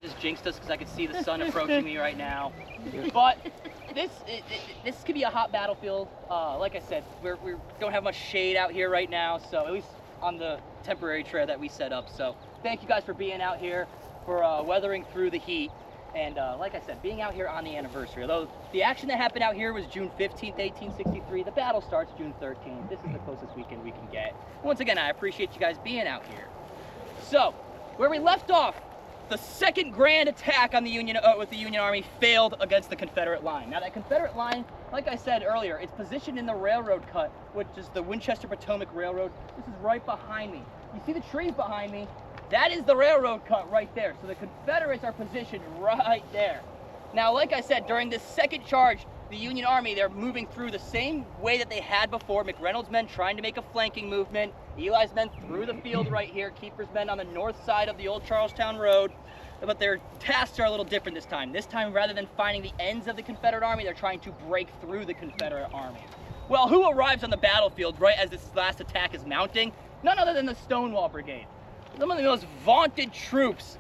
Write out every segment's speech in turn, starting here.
Just jinxed us because I could see the sun approaching me right now. But this could be a hot battlefield. Like I said, we don't have much shade out here right now, so at least on the temporary trail that we set up. So thank you guys for being out here, for weathering through the heat. And like I said, being out here on the anniversary. Although the action that happened out here was June 15th, 1863. The battle starts June 13th. This is the closest weekend we can get. Once again, I appreciate you guys being out here. So, where we left off, the second grand attack on the with the Union Army failed against the Confederate line. Now that Confederate line, like I said earlier, it's positioned in the railroad cut, which is the Winchester Potomac Railroad. This is right behind me. You see the trees behind me? That is the railroad cut right there. So the Confederates are positioned right there. Now, like I said, during this second charge, the Union Army, they're moving through the same way that they had before. McReynolds' men trying to make a flanking movement. Eli's men through the field right here. Keeper's men on the north side of the old Charlestown Road. But their tasks are a little different this time. This time, rather than finding the ends of the Confederate Army, they're trying to break through the Confederate Army. Well, who arrives on the battlefield right as this last attack is mounting? None other than the Stonewall Brigade. Some of the most vaunted troops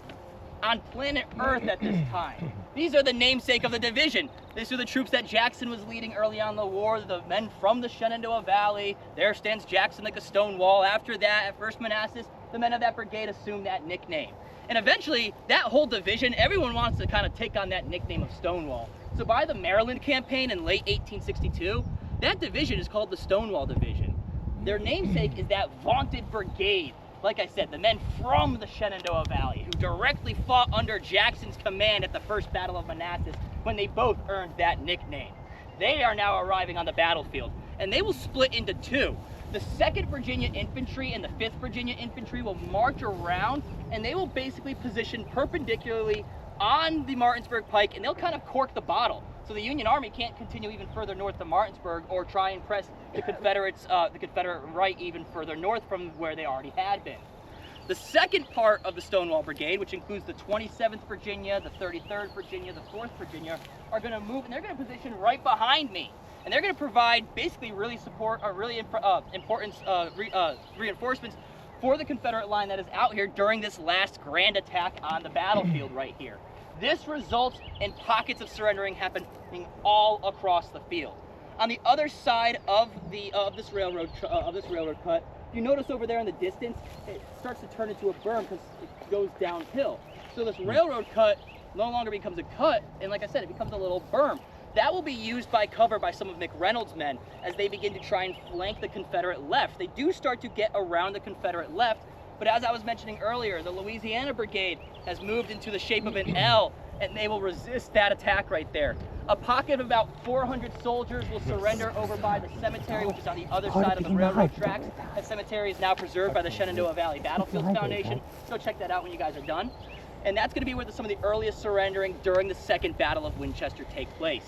on planet Earth at this time. These are the namesake of the division. These are the troops that Jackson was leading early on in the war, the men from the Shenandoah Valley. There stands Jackson like a stone wall. After that, at First Manassas, the men of that brigade assumed that nickname. And eventually, that whole division, everyone wants to kind of take on that nickname of Stonewall. So by the Maryland campaign in late 1862, that division is called the Stonewall Division. Their namesake is that vaunted brigade. Like I said, the men from the Shenandoah Valley who directly fought under Jackson's command at the First Battle of Manassas when they both earned that nickname. They are now arriving on the battlefield, and they will split into two. The 2nd Virginia Infantry and the 5th Virginia Infantry will march around, and they will basically position perpendicularly on the Martinsburg Pike, and they'll kind of cork the bottle. So the Union Army can't continue even further north to Martinsburg or try and press the Confederates, the Confederate right even further north from where they already had been. The second part of the Stonewall Brigade, which includes the 27th Virginia, the 33rd Virginia, the 4th Virginia, are going to move, and they're going to position right behind me. And they're going to provide basically important reinforcements for the Confederate line that is out here during this last grand attack on the battlefield right here. This results in pockets of surrendering happening all across the field. On the other side of this railroad cut, you notice over there in the distance, it starts to turn into a berm because it goes downhill. So this railroad cut no longer becomes a cut, and like I said, it becomes a little berm. That will be used by cover by some of McReynolds' men as they begin to try and flank the Confederate left. They do start to get around the Confederate left, but as I was mentioning earlier, the Louisiana Brigade has moved into the shape of an L, and they will resist that attack right there. A pocket of about 400 soldiers will surrender over by the cemetery, which is on the other side of the railroad tracks. That cemetery is now preserved by the Shenandoah Valley Battlefield Foundation. Go check that out when you guys are done. And that's going to be where some of the earliest surrendering during the Second Battle of Winchester take place.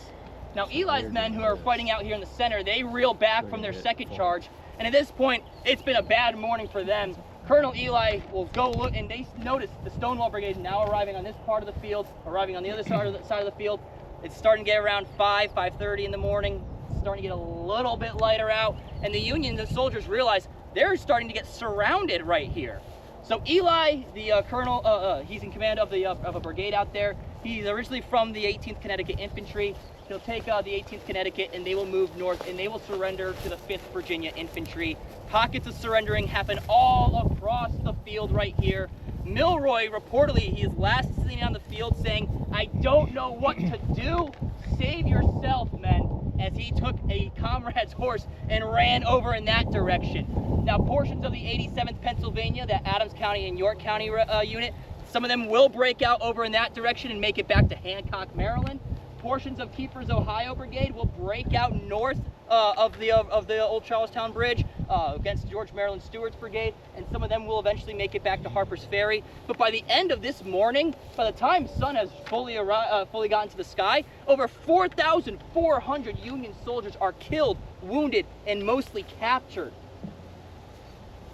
Now, Eli's men, who are fighting out here in the center, they reel back from their second charge, and at this point, it's been a bad morning for them. Colonel Ely will go look, and they notice the Stonewall Brigade now arriving on this part of the field, arriving on the other side of the field. It's starting to get around 5:30 in the morning. It's starting to get a little bit lighter out, and the soldiers realize they're starting to get surrounded right here. So Ely, the colonel, he's in command of a brigade out there. He's originally from the 18th Connecticut Infantry. He'll take the 18th Connecticut, and they will move north, and they will surrender to the 5th Virginia Infantry. Pockets of surrendering happen all across the field right here. Milroy, reportedly, he is last seen on the field saying, "I don't know what to do. Save yourself, men," as he took a comrade's horse and ran over in that direction. Now, portions of the 87th Pennsylvania, that Adams County and York County unit, some of them will break out over in that direction and make it back to Hancock, Maryland. Portions of Keeper's Ohio Brigade will break out north of the old Charlestown Bridge against George Maryland Stewart's brigade, and some of them will eventually make it back to Harper's Ferry. But by the end of this morning, by the time sun has fully gotten to the sky, over 4,400 Union soldiers are killed, wounded, and mostly captured.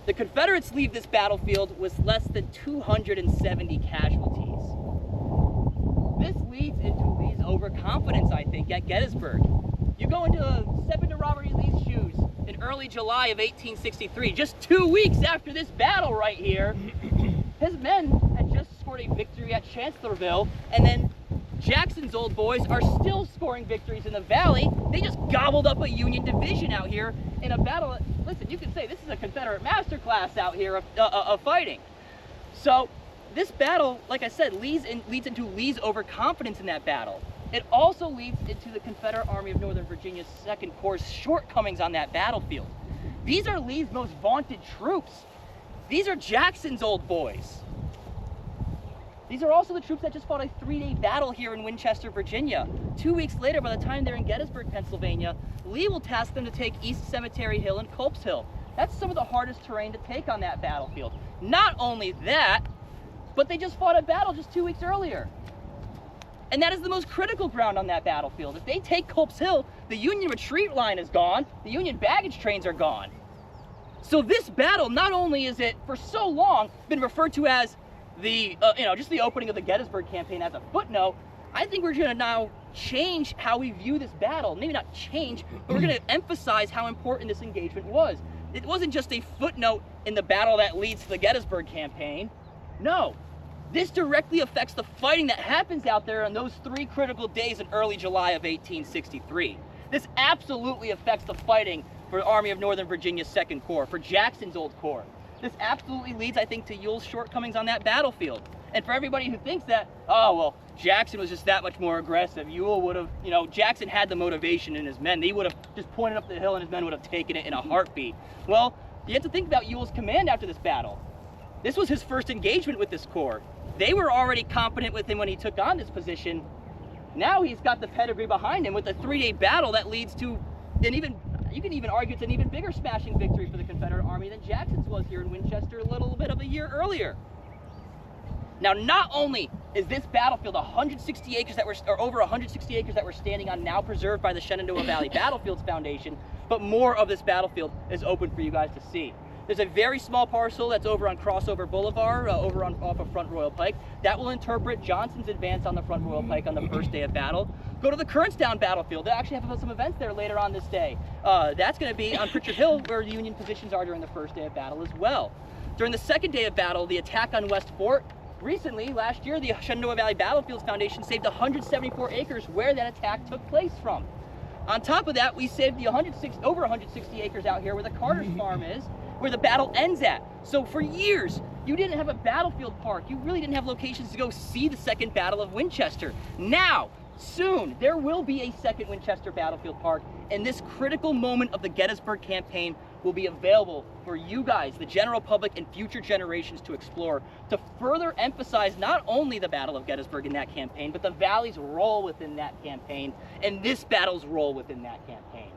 The Confederates leave this battlefield with less than 270 casualties. This leads into Lee's overconfidence, I think, at Gettysburg. You step into Robert E. Lee's shoes in early July of 1863, just 2 weeks after this battle right here. His men had just scored scored a victory at Chancellorsville, and then Jackson's old boys are still scoring victories in the Valley. They just gobbled up a Union division out here in a battle. Listen, you could say this is a Confederate masterclass out here of fighting. So this battle, like I said, leads into Lee's overconfidence in that battle. It also leads into the Confederate Army of Northern Virginia's Second Corps' shortcomings on that battlefield. These are Lee's most vaunted troops. These are Jackson's old boys. These are also the troops that just fought a 3-day battle here in Winchester, Virginia. 2 weeks later, by the time they're in Gettysburg, Pennsylvania, Lee will task them to take East Cemetery Hill and Culp's Hill. That's some of the hardest terrain to take on that battlefield. Not only that, but they just fought a battle just 2 weeks earlier. And that is the most critical ground on that battlefield. If they take Culp's Hill, the Union retreat line is gone, the Union baggage trains are gone. So this battle, not only is it for so long been referred to as the, just the opening of the Gettysburg campaign as a footnote, I think we're gonna now change how we view this battle. Maybe not change, but we're gonna emphasize how important this engagement was. It wasn't just a footnote in the battle that leads to the Gettysburg campaign. No, this directly affects the fighting that happens out there on those 3 critical days in early July of 1863. This absolutely affects the fighting for the Army of Northern Virginia's Second Corps, for Jackson's old corps. This absolutely leads, I think, to Ewell's shortcomings on that battlefield. And for everybody who thinks that, oh, well, Jackson was just that much more aggressive, Ewell would have, Jackson had the motivation in his men. He would have just pointed up the hill and his men would have taken it in a heartbeat. Well, you have to think about Ewell's command after this battle. This was his first engagement with this corps. They were already competent with him when he took on this position. Now he's got the pedigree behind him with a 3-day battle that leads to an even, you can even argue it's an even bigger smashing victory for the Confederate Army than Jackson's was here in Winchester a little bit of a year earlier. Now, not only is this battlefield 160 acres that were, or over 160 acres that we're standing on now preserved by the Shenandoah Valley Battlefields Foundation, but more of this battlefield is open for you guys to see. There's a very small parcel that's over on Crossover Boulevard, off of Front Royal Pike, that will interpret Johnson's advance on the Front Royal Pike on the first day of battle. Go to the Kernstown Battlefield. They actually have some events there later on this day. That's going to be on Pritchard Hill, where the Union positions are during the first day of battle as well. During the second day of battle, the attack on West Fort, recently, last year, the Shenandoah Valley Battlefields Foundation saved 174 acres where that attack took place from. On top of that, we saved the over 160 acres out here where the Carter's Farm is, where the battle ends at. So for years, you didn't have a battlefield park. You really didn't have locations to go see the Second Battle of Winchester. Now, soon, there will be a second Winchester Battlefield Park, and this critical moment of the Gettysburg campaign will be available for you guys, the general public, and future generations to explore, to further emphasize not only the Battle of Gettysburg in that campaign, but the Valley's role within that campaign, and this battle's role within that campaign.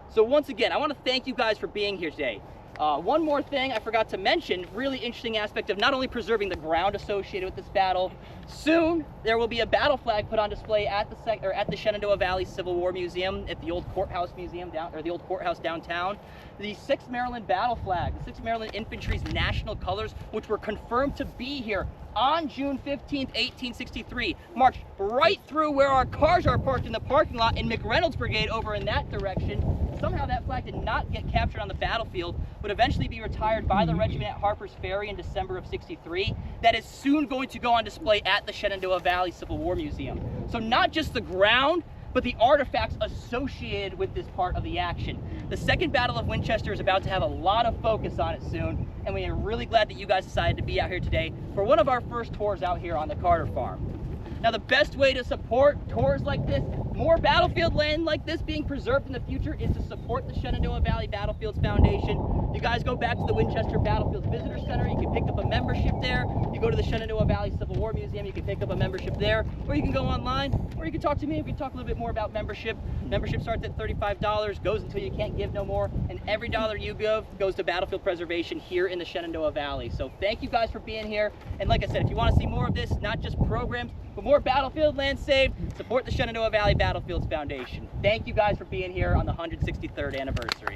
So once again, I want to thank you guys for being here today. One more thing I forgot to mention, really interesting aspect of not only preserving the ground associated with this battle. Soon there will be a battle flag put on display at the Shenandoah Valley Civil War Museum, at the old courthouse museum the old courthouse downtown. The 6th Maryland battle flag, the 6th Maryland Infantry's national colors, which were confirmed to be here on June 15th, 1863, marched right through where our cars are parked in the parking lot in McReynolds Brigade over in that direction. Somehow that flag did not get captured on the battlefield, would eventually be retired by the regiment at Harper's Ferry in December of '63. That is soon going to go on display at the Shenandoah Valley Civil War Museum. So not just the ground, but the artifacts associated with this part of the action. The Second Battle of Winchester is about to have a lot of focus on it soon, and we are really glad that you guys decided to be out here today for one of our first tours out here on the Carter Farm. Now, the best way to support tours like this, more battlefield land like this being preserved in the future, is to support the Shenandoah Valley Battlefields Foundation. You guys go back to the Winchester Battlefields Visitor Center, you can pick up a membership there. You go to the Shenandoah Valley Civil War Museum, you can pick up a membership there, or you can go online, or you can talk to me. We can talk a little bit more about membership. Membership starts at $35, goes until you can't give no more, and every dollar you give goes to battlefield preservation here in the Shenandoah Valley. So thank you guys for being here, and like I said, if you want to see more of this, not just programs, but more battlefield land saved, support the Shenandoah Valley Battlefields Foundation. Thank you guys for being here on the 163rd anniversary.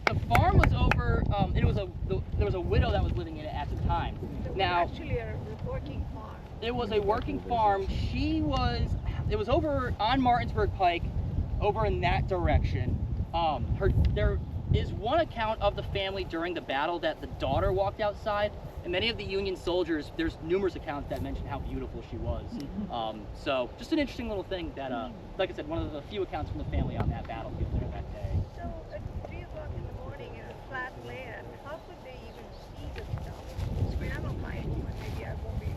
The farm was over, there was a widow that was living in it at the time. Now, actually a working farm. It was a working farm. It was over on Martinsburg Pike, over in that direction. is one account of the family during the battle that the daughter walked outside, and many of the Union soldiers, there's numerous accounts that mention how beautiful she was. So just an interesting little thing that, like I said, one of the few accounts from the family on that battlefield there that day. So at 3 o'clock in the morning in a flat land, how could they even see the stuff? I mean, I'm a blind woman, maybe I won't be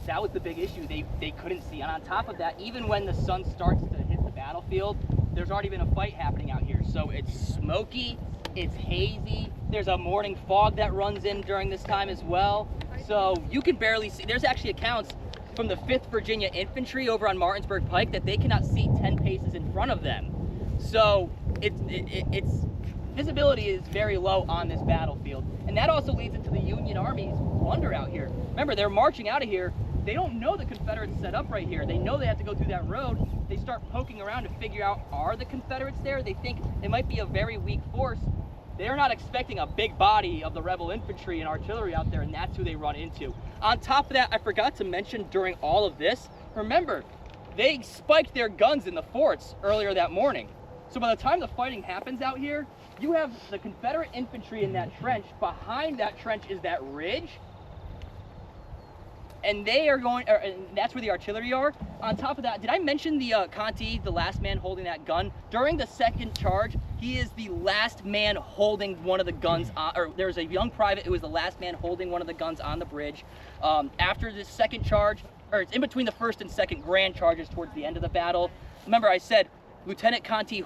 That was the big issue. They couldn't see, and on top of that, even when the sun starts to hit the battlefield, there's already been a fight happening out here. So it's smoky, it's hazy. There's a morning fog that runs in during this time as well. So you can barely see. There's actually accounts from the 5th Virginia Infantry over on Martinsburg Pike that they cannot see 10 paces in front of them. So it's visibility is very low on this battlefield, and that also leads into the Union Army's wonder out here. Remember, they're marching out of here. They don't know the Confederates set up right here. They know they have to go through that road. They start poking around to figure out, are the Confederates there? They think it might be a very weak force. They're not expecting a big body of the rebel infantry and artillery out there, and that's who they run into. On top of that, I forgot to mention during all of this, remember, they spiked their guns in the forts earlier that morning. So by the time the fighting happens out here, you have the Confederate infantry in that trench. Behind that trench is that ridge. And they are going, and that's where the artillery are. On top of that, did I mention the Conti, the last man holding that gun? During the second charge, he is the last man holding one of the guns, or there's a young private who was the last man holding one of the guns on the bridge. After the second charge, or it's in between the first and second grand charges towards the end of the battle. Remember, I said Lieutenant Conti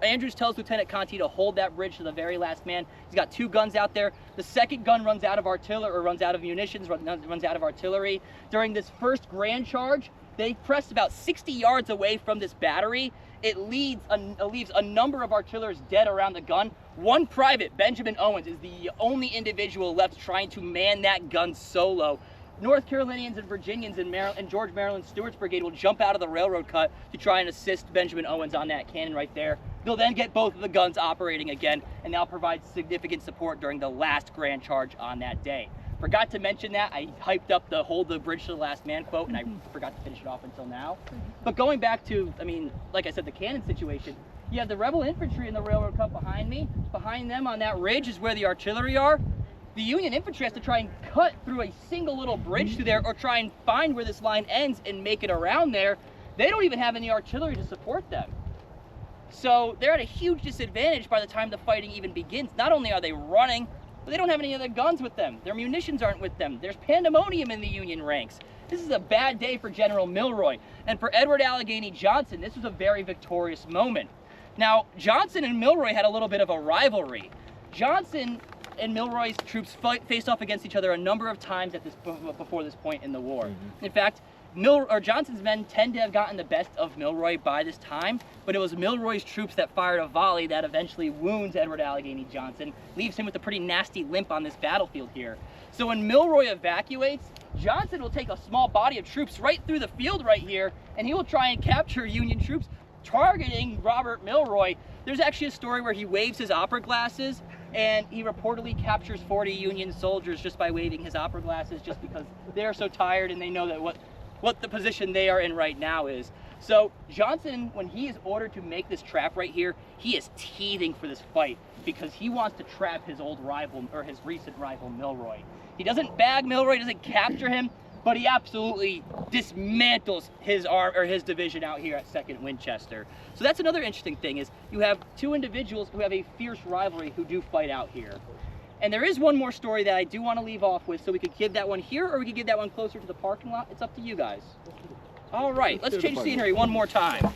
Andrews tells Lieutenant Conti to hold that bridge to the very last man. He's got 2 guns out there. The second gun runs out of artillery, or runs out of munitions, runs out of artillery. During this first grand charge, they pressed about 60 yards away from this battery. It leaves a number of artillerists dead around the gun. One private, Benjamin Owens, is the only individual left trying to man that gun solo. North Carolinians and Virginians and George Maryland Stewart's brigade will jump out of the railroad cut to try and assist Benjamin Owens on that cannon right there. They'll then get both of the guns operating again, and they'll provide significant support during the last grand charge on that day. Forgot to mention that. I hyped up the hold the bridge to the last man quote, and I forgot to finish it off until now. But going back to, I mean, like I said, the cannon situation, you have the rebel infantry in the railroad cut behind me. Behind them on that ridge is where the artillery are. The Union infantry has to try and cut through a single little bridge through there, or try and find where this line ends and make it around there. They don't even have any artillery to support them. So they're at a huge disadvantage by the time the fighting even begins. Not only are they running, but they don't have any other guns with them. Their munitions aren't with them. There's pandemonium in the Union ranks. This is a bad day for General Milroy. And for Edward Allegheny Johnson, this was a very victorious moment. Now, Johnson and Milroy had a little bit of a rivalry. Johnson and Milroy's troops faced off against each other a number of times before this point in the war. In fact, Johnson's men tend to have gotten the best of Milroy by this time, but it was Milroy's troops that fired a volley that eventually wounds Edward Allegheny Johnson, leaves him with a pretty nasty limp on this battlefield here. So when Milroy evacuates, Johnson will take a small body of troops right through the field right here, and he will try and capture Union troops targeting Robert Milroy. There's actually a story where he waves his opera glasses, and he reportedly captures 40 Union soldiers just by waving his opera glasses, just because they're so tired and they know that what the position they are in right now is. So Johnson, when he is ordered to make this trap right here, he is teething for this fight because he wants to trap his old rival, or his recent rival, Milroy. He doesn't bag Milroy, doesn't capture him, but he absolutely dismantles his division out here at Second Winchester. So that's another interesting thing, is you have 2 individuals who have a fierce rivalry who do fight out here. And there is one more story that I do want to leave off with, so we could give that one here, or we could give that one closer to the parking lot. It's up to you guys. All right, let's change scenery one more time.